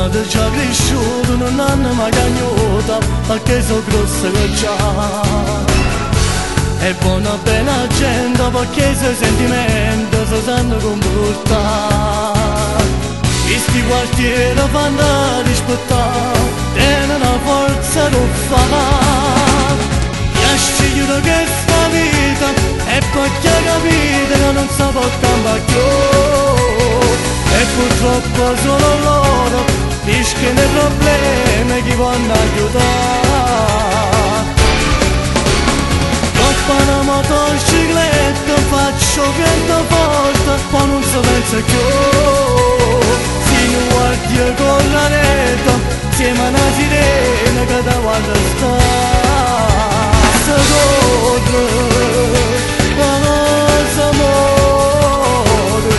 madre ci ha cresciuto, non hanno mai cagnuta, perché sono grossa che già. È buona bella gente, perché se sentimenti si sanno comportare. Questi quartieri fanno rispettare, tenen una forza da fare. Io sceglierò questa vita, e poi chi ha capito che non si può cambiare più. E purtroppo solo loro rischiano i problemi che vanno aiutare. Troppa una motocicletta, faccio vento forte, ma non si pensa più. Si non guardi con la rete, insieme a una sirena che da guarda sta. Se corre, cosa amore,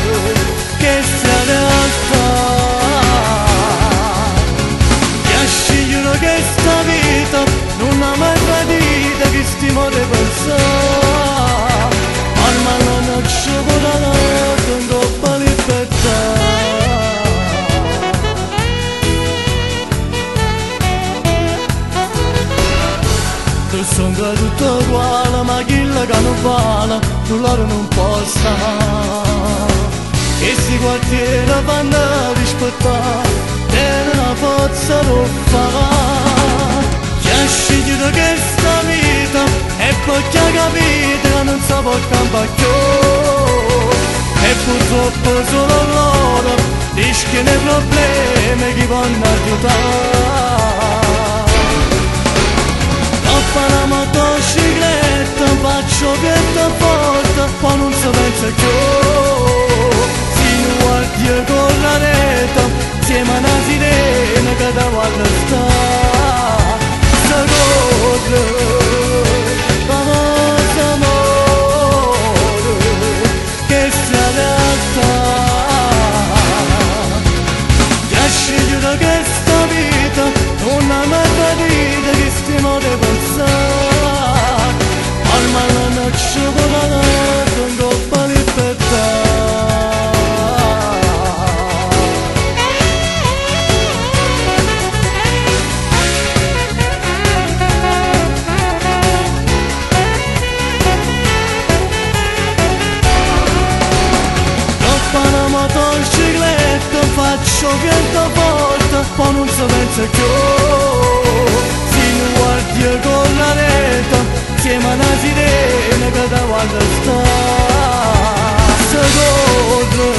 che sia realtà. Io sceglierò questa vita, non ha mai tradito che stimo di pensare. Ormai non c'è volare, con troppa libertà. Tu sono tutto uguale, ma chi la che non vale, tu loro non può stare. E si quartieri vanno rispettare, tenen una forza da fare. Chi ha scegliito questa vita, e poi chi ha capito che non si può cambiare più. E purtroppo solo loro rischiano i problemi che vanno aiutare. Troppa una motocicletta, faccio vento forte, ma non si pensa più. Si non guardi con la rete, insieme a una sirena che da guarda sta. Se corre, cosa amore, che sia realtà. Chi ha scegliuto questa vita, non ha mai tradito che stiamo di pensare. Ormai non c'è volare, con troppa libertà. Troppa una motocicletta, faccio vento forte, ma non si pensa più. Si non guardi con la rete, insieme a una sirena che da guarda sta. Se corre,